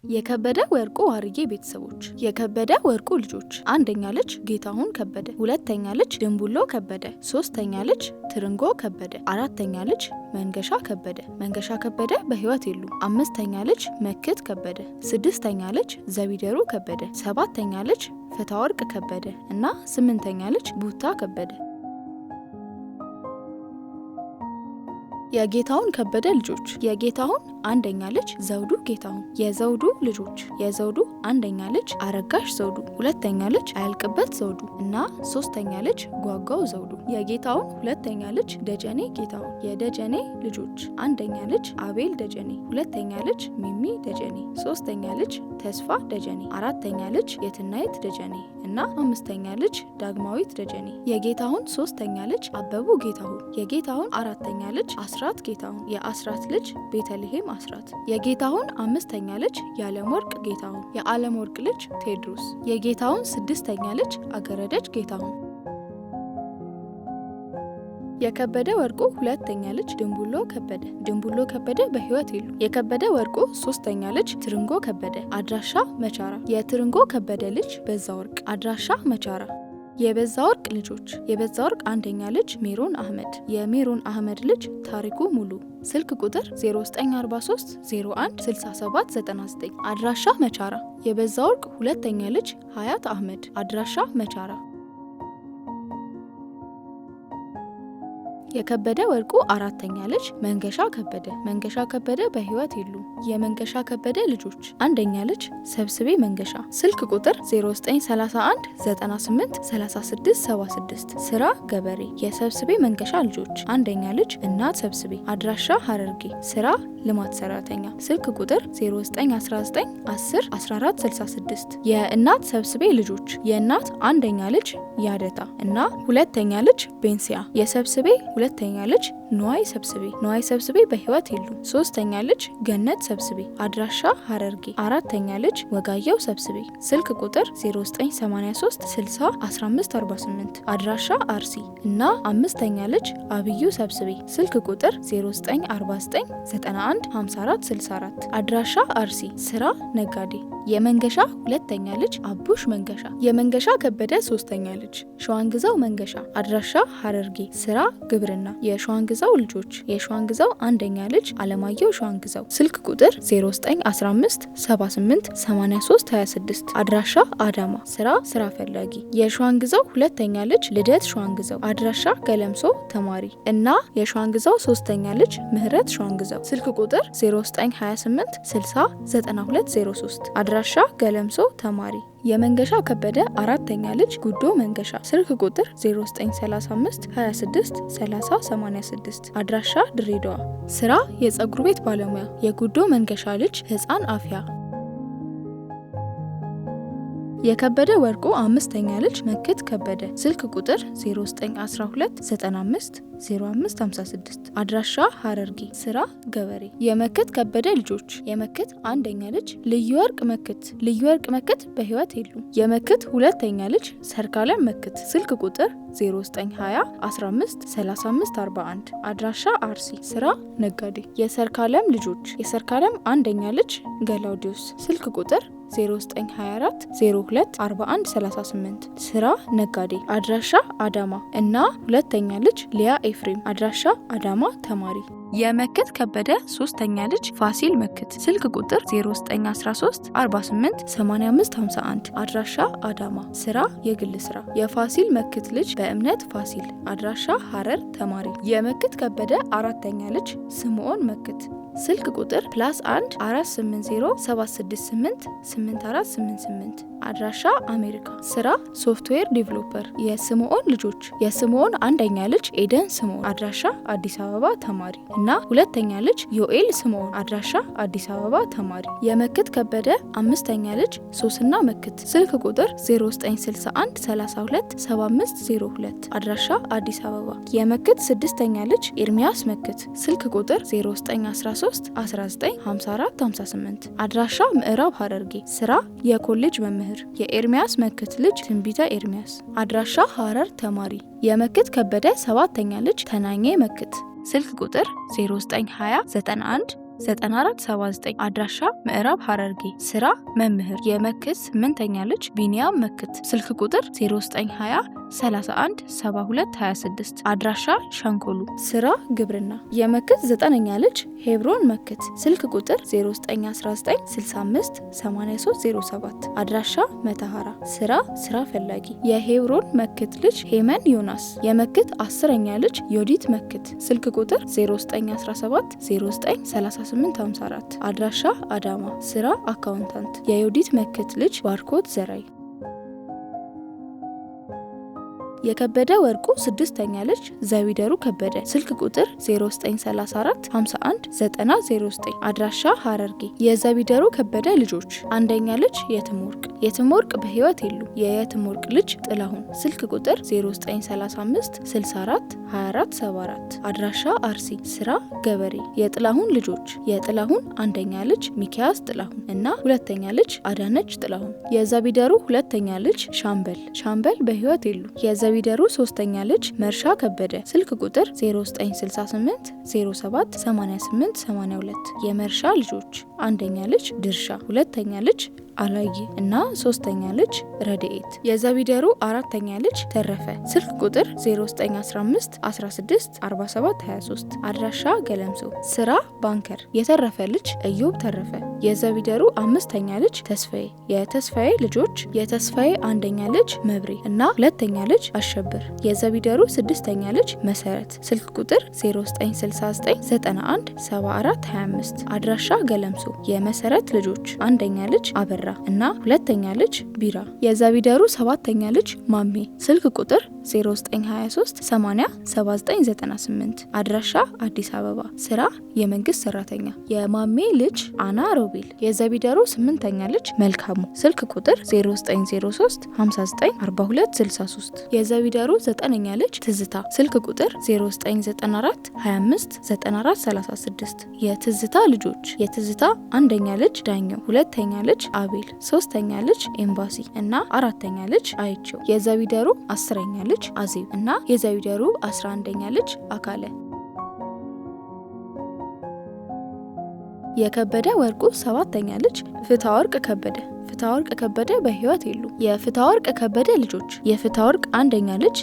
የከበደ ወርቁ ዋርዬ ቤተሰቦች። የከበደ ወርቁ ልጆች፣ አንደኛ ልጅ ጌታሁን ከበደ፣ ሁለተኛ ልጅ ድንቡሎ ከበደ፣ ሶስተኛ ልጅ ትርንጎ ከበደ፣ አራተኛ ልጅ መንገሻ ከበደ። መንገሻ ከበደ በህይወት የሉም። አምስተኛ ልጅ መክት ከበደ፣ ስድስተኛ ልጅ ዘቢደሩ ከበደ፣ ሰባተኛ ልጅ ፍታወርቅ ከበደ እና ስምንተኛ ልጅ ቡታ ከበደ። የጌታሁን ከበደ ልጆች። የጌታሁን አንደኛ ልጅ ዘውዱ ጌታሁን። የዘውዱ ልጆች። የዘውዱ አንደኛ ልጅ አረጋሽ ዘውዱ፣ ሁለተኛ ልጅ አያልቅበት ዘውዱ እና ሶስተኛ ልጅ ጓጓው ዘውዱ። የጌታሁን ሁለተኛ ልጅ ደጀኔ ጌታሁን። የደጀኔ ልጆች። አንደኛ ልጅ አቤል ደጀኔ፣ ሁለተኛ ልጅ ሚሚ ደጀኔ፣ ሶስተኛ ልጅ ተስፋ ደጀኔ፣ አራተኛ ልጅ የትናየት ደጀኔ እና አምስተኛ ልጅ ዳግማዊት ደጀኔ። የጌታሁን ሶስተኛ ልጅ አበቡ ጌታሁን። የጌታሁን አራተኛ ልጅ አስራት ጌታሁን። የአስራት ልጅ ቤተልሔም አስራት። የጌታሁን አምስተኛ ልጅ የዓለም ወርቅ ጌታሁን። የዓለም ወርቅ ልጅ ቴድሮስ። የጌታሁን ስድስተኛ ልጅ አገረደች ጌታሁን። የከበደ ወርቁ ሁለተኛ ልጅ ድንቡሎ ከበደ። ድንቡሎ ከበደ በህይወት የሉ። የከበደ ወርቁ ሶስተኛ ልጅ ትርንጎ ከበደ። አድራሻ መቻራ። የትርንጎ ከበደ ልጅ በዛ ወርቅ። አድራሻ መቻራ። የበዛ ወርቅ ልጆች። የበዛ ወርቅ አንደኛ ልጅ ሜሮን አህመድ። የሜሮን አህመድ ልጅ ታሪኩ ሙሉ። ስልክ ቁጥር 0943 01 67 99። አድራሻ መቻራ። የበዛ ወርቅ ሁለተኛ ልጅ ሀያት አህመድ። አድራሻ መቻራ። የከበደ ወርቁ አራተኛ ልጅ መንገሻ ከበደ። መንገሻ ከበደ በህይወት የሉ። የመንገሻ ከበደ ልጆች። አንደኛ ልጅ ሰብስቤ መንገሻ። ስልክ ቁጥር 0931 98 36 76። ስራ ገበሬ። የሰብስቤ መንገሻ ልጆች። አንደኛ ልጅ እናት ሰብስቤ። አድራሻ ሀረርጌ። ስራ ልማት ሰራተኛ። ስልክ ቁጥር 0919 10 14 66። የእናት ሰብስቤ ልጆች። የእናት አንደኛ ልጅ ያደታ እና ሁለተኛ ልጅ ቤንሲያ። የሰብስቤ ሁለተኛ ልጅ ነዋይ ሰብስቤ። ነዋይ ሰብስቤ በህይወት የሉ። ሶስተኛ ልጅ ገነት ሰብስቤ። አድራሻ ሀረርጌ። አራተኛ ልጅ ወጋየው ሰብስቤ። ስልክ ቁጥር 0983 60 15 48። አድራሻ አርሲ እና አምስተኛ ልጅ አብዩ ሰብስቤ። ስልክ ቁጥር 0949 91 54 64። አድራሻ አርሲ። ስራ ነጋዴ። የመንገሻ ሁለተኛ ልጅ አቡሽ መንገሻ። የመንገሻ ከበደ ሶስተኛ ልጅ ሸዋንግዛው መንገሻ። አድራሻ ሀረርጌ። ስራ ግብርና። የሸዋንግዛው ልጆች። የሸዋንግዛው አንደኛ ልጅ አለማየሁ ሸዋንግዛው። ስልክ ቁጥር 0915 78 83 26። አድራሻ አዳማ። ስራ ፈላጊ። የሸዋንግዛው ሁለተኛ ልጅ ልደት ሸዋንግዛው። አድራሻ ገለምሶ ተማሪ እና የሸዋንግዛው ሶስተኛ ልጅ ምህረት ሸዋንግዛው። ስልክ ቁጥር 0928 60 9203። አድራሻ ገለምሶ ተማሪ። የመንገሻ ከበደ አራተኛ ልጅ ጉዶ መንገሻ። ስልክ ቁጥር 0935 26 30 86። አድራሻ ድሬዳዋ። ስራ የጸጉር ቤት ባለሙያ። የጉዶ መንገሻ ልጅ ህፃን አፍያ። የከበደ ወርቁ አምስተኛ ልጅ መክት ከበደ። ስልክ ቁጥር 0912 95 0556። አድራሻ ሀረርጌ። ስራ ገበሬ። የመክት ከበደ ልጆች። የመክት አንደኛ ልጅ ልዩ ወርቅ መክት። ልዩ ወርቅ መክት በህይወት የሉ። የመክት ሁለተኛ ልጅ ሰርካለም መክት። ስልክ ቁጥር 0920 15 35 41። አድራሻ አርሲ። ስራ ነጋዴ። የሰርካለም ልጆች። የሰርካለም አንደኛ ልጅ ገላውዲዮስ። ስልክ ቁጥር 0924 02 41 38። ስራ ነጋዴ። አድራሻ አዳማ እና ሁለተኛ ልጅ ሊያ ኤፍሬም። አድራሻ አዳማ ተማሪ። የመክት ከበደ ሶስተኛ ልጅ ፋሲል መክት። ስልክ ቁጥር 0913 48 85 51። አድራሻ አዳማ። ስራ የግል ስራ። የፋሲል መክት ልጅ በእምነት ፋሲል። አድራሻ ሀረር ተማሪ። የመክት ከበደ አራተኛ ልጅ ስምዖን መክት። ስልክ ቁጥር +1 480 768 8488። አድራሻ አሜሪካ። ስራ ሶፍትዌር ዲቨሎፐር። የስምዖን ልጆች። የስምዖን አንደኛ ልጅ ኤደን ስምዖን። አድራሻ አዲስ አበባ ተማሪ እና ሁለተኛ ልጅ ዮኤል ስምዖን። አድራሻ አዲስ አበባ ተማሪ። የመክት ከበደ አምስተኛ ልጅ ሶስና መክት። ስልክ ቁጥር 0961 32 7502። አድራሻ አዲስ አበባ። የመክት ስድስተኛ ልጅ ኤርሚያስ መክት። ስልክ ቁጥር 0913 19 54 58። አድራሻ ምዕራብ ሐረርጌ። ስራ የኮሌጅ መምህር። የኤርሚያስ መክት ልጅ ትንቢተ ኤርሚያስ። አድራሻ ሐረር ተማሪ። የመክት ከበደ ሰባተኛ ልጅ ተናኘ መክት። ስልክ ቁጥር 0920 91 9479 አድራሻ ምዕራብ ሐረርጌ ስራ መምህር የመክት 8ኛ ልጅ ቢኒያም መክት ስልክ ቁጥር 0920 31 72 26 አድራሻ ሻንቆሉ ስራ ግብርና የመክት 9ኛ ልጅ ሄብሮን መክት ስልክ ቁጥር 0919 65 8307 አድራሻ መተሐራ ስራ ፈላጊ የሄብሮን መክት ልጅ ሄመን ዮናስ የመክት 10ኛ ልጅ ዮዲት መክት ስልክ ቁጥር 0917 093854 አድራሻ አዳማ ስራ አካውንታንት የዮዲት መክት ልጅ ባርኮት ዘራይ የከበደ ወርቁ 6ኛ ልጅ ዘዊደሩ ከበደ ስልክ ቁጥር 0934 51 909 አድራሻ ሐረርጌ የዘዊደሩ ከበደ ልጆች አንደኛ ልጅ የትም ወርቅ በህይወት የሉ የየትም ወርቅ ልጅ ጥላሁን ስልክ ቁጥር 0935 64 24 74 አድራሻ አርሲ ስራ ገበሬ የጥላሁን ልጆች የጥላሁን አንደኛ ልጅ ሚኪያስ ጥላሁን እና ሁለተኛ ልጅ አዳነች ጥላሁን የዘዊደሩ ሁለተኛ ልጅ ሻምበል በህይወት የሉ የዘዊደሩ ሶስተኛ ልጅ መርሻ ከበደ ስልክ ቁጥር 0968 07 88 82 የመርሻ ልጆች አንደኛ ልጅ ድርሻ ሁለተኛ ልጅ አላየ እና ሶስተኛ ልጅ ረድኤት የዘዊደሩ አራተኛ ልጅ ተረፈ ስልክ ቁጥር 0915 16 47 23 አድራሻ ገለምሶ ስራ ባንከር የተረፈ ልጅ እዮብ ተረፈ የዘዊደሩ አምስተኛ ልጅ ተስፋዬ የተስፋዬ ልጆች የተስፋዬ አንደኛ ልጅ መብሬ እና ሁለተኛ ልጅ አሸብር የዘዊደሩ ስድስተኛ ልጅ መሰረት ስልክ ቁጥር 0969 91 74 25 አድራሻ ገለምሶ የመሰረት ልጆች አንደኛ ልጅ አበራ እና ሁለተኛ ልጅ ቢራ የዘዊደሩ ሰባተኛ ልጅ ማሜ ስልክ ቁጥር 0923 80 7998 አድራሻ አዲስ አበባ ስራ የመንግስት ሰራተኛ የማሜ ልጅ አና ሮቤል የዘዊደሩ 8ኛ ልጅ መልካሙ ስልክ ቁጥር 0903 59 42 63 የዘዊደሩ 9ኛ ልጅ ትዝታ ስልክ ቁጥር 0994 25 94 36 የትዝታ ልጆች የትዝታ አንደኛ ልጅ ዳኘው ሁለተኛ ልጅ አቤል ሶስተኛ ልጅ ኤምባሲ እና አራተኛ ልጅ አይቸው የዘዊደሩ 10ኛ ልጅ አዜብ እና የዘዊደሩ 11ኛ ልጅ አካለ የከበደ ወርቁ 7ኛ ልጅ ፍታወርቅ ከበደ በህይወት የሉ የፍታወርቅ ከበደ ልጆች የፍታወርቅ አንደኛ ልጅ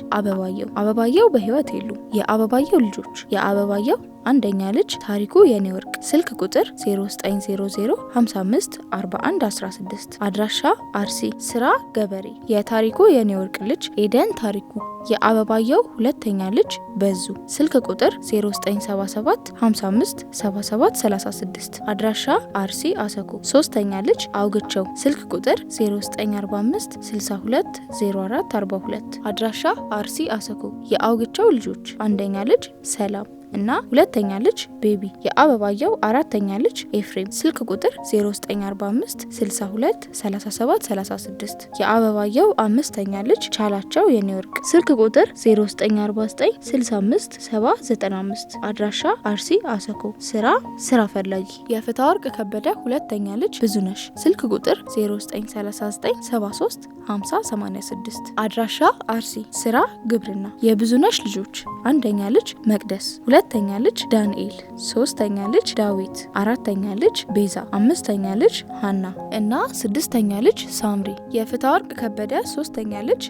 አበባየው በህይወት የሉ የአበባየው ልጆች የአበባየው አንደኛ ልጅ ታሪኩ የኔ ወርቅ ስልክ ቁጥር 0900 55 41 16 አድራሻ አርሲ ስራ ገበሬ የታሪኩ የኔ ወርቅ ልጅ ኤደን ታሪኩ የአበባየው ሁለተኛ ልጅ በዙ ስልክ ቁጥር 0977 55 77 36 አድራሻ አርሲ አሰኮ ሶስተኛ ልጅ አውግቸው ስልክ ቁጥር 0945 62 04 42 አድራሻ አርሲ አሰኮ የአውግቸው ልጆች አንደኛ ልጅ ሰላም እና ሁለተኛ ልጅ ቤቢ የአበባየው አራተኛ ልጅ ኤፍሬም ስልክ ቁጥር 0945 62 37 36 የአበባየው አምስተኛ ልጅ ቻላቸው የኔወርቅ ስልክ ቁጥር 0949 65 7095 አድራሻ አርሲ አሰኮ ስራ ፈላጊ የፍታወርቅ ከበደ ሁለተኛ ልጅ ብዙነሽ ስልክ ቁጥር 0939 73 50 86 አድራሻ አርሲ ስራ ግብርና የብዙነሽ ልጆች አንደኛ ልጅ መቅደስ ሁለተኛ ልጅ ዳንኤል ሶስተኛ ልጅ ዳዊት አራተኛ ልጅ ቤዛ አምስተኛ ልጅ ሃና እና ስድስተኛ ልጅ ሳምሪ የፍታወርቅ ከበደ ሶስተኛ ልጅ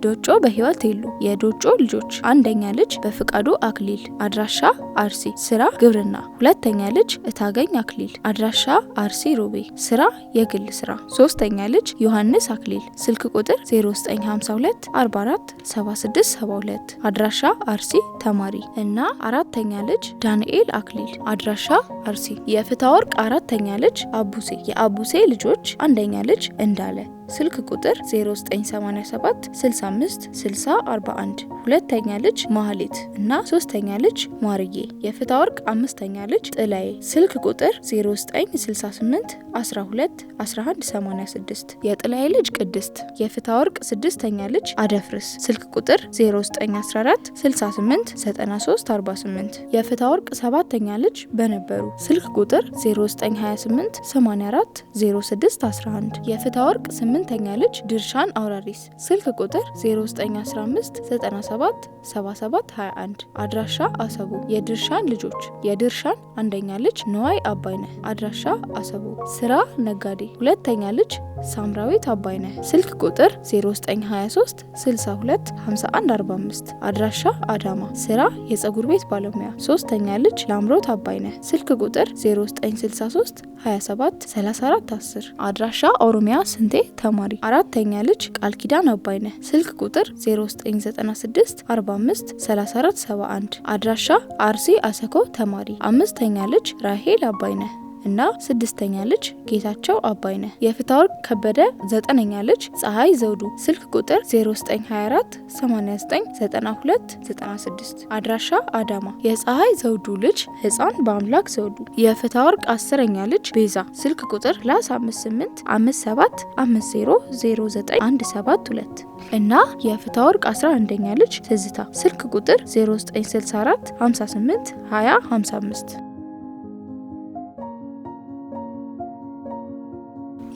ዶጮ በህይወት የሉ የዶጮ ልጆች አንደኛ ልጅ በፍቃዱ አክሊል አድራሻ አርሲ ስራ ግብርና ሁለተኛ ልጅ እታገኝ አክሊል አድራሻ አርሲ ሮቤ ስራ የግል ስራ ሶስተኛ ልጅ ዮሐንስ አክሊል ስልክ ቁጥር 0952 44 76 72 አድራሻ አርሲ ተማሪ እና አራተኛ ልጅ ዳንኤል አክሊል አድራሻ አርሲ የፍታወርቅ አራተኛ ልጅ አቡሴ የአቡሴ ልጆች አንደኛ ልጅ እንዳለ ስልክ ቁጥር 0987 65 60 41 ሁለተኛ ልጅ ማህሌት እና ሶስተኛ ልጅ ማርዬ የፍታወርቅ አምስተኛ ልጅ ጥላዬ ስልክ ቁጥር 0968 12 11 86 የጥላዬ ልጅ ቅድስት የፍታወርቅ ስድስተኛ ልጅ አደፍርስ ስልክ ቁጥር 0914 68 93 48 የፍታወርቅ ሰባተኛ ልጅ በነበሩ ስልክ ቁጥር 0928 84 06 11 የፍታወርቅ 8ኛ ልጅ ድርሻን አውራሪስ ስልክ ቁጥር 0915 97 77 21 አድራሻ አሰቡ። የድርሻን ልጆች የድርሻን አንደኛ ልጅ ነዋይ አባይነህ አድራሻ አሰቡ ስራ ነጋዴ። ሁለተኛ ልጅ ሳምራዊት አባይነህ ስልክ ቁጥር 0923 62 51 45 አድራሻ አዳማ ስራ የጸጉር ቤት ባለሙያ። ሶስተኛ ልጅ ላምሮት አባይነህ ስልክ ቁጥር 0963 27 34 10 አድራሻ ኦሮሚያ ስንቴ ተማሪ። አራተኛ ልጅ ቃል ኪዳን አባይነህ ስልክ ቁጥር 0996 45 34 71 አድራሻ አርሲ አሰኮ ተማሪ። አምስተኛ ልጅ ራሄል አባይነህ እና ስድስተኛ ልጅ ጌታቸው አባይነህ። የፍታወርቅ ከበደ 9ኛ ልጅ ፀሐይ ዘውዱ ስልክ ቁጥር 0924 89 92 96 አድራሻ አዳማ የፀሐይ ዘውዱ ልጅ ህፃን በአምላክ ዘውዱ። የፍታወርቅ 10ኛ ልጅ ቤዛ ስልክ ቁጥር +58 57 50 0917 እና የፍታወርቅ 11ኛ ልጅ ትዝታ ስልክ ቁጥር 0964 58 20 55።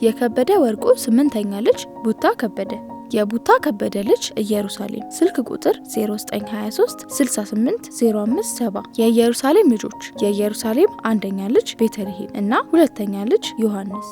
የከበደ ወርቁ 8ኛ ልጅ ቡታ ከበደ። የቡታ ከበደ ልጅ ኢየሩሳሌም ስልክ ቁጥር 0923 68 05 70 የኢየሩሳሌም ልጆች የኢየሩሳሌም አንደኛ ልጅ ቤተልሔም እና ሁለተኛ ልጅ ዮሐንስ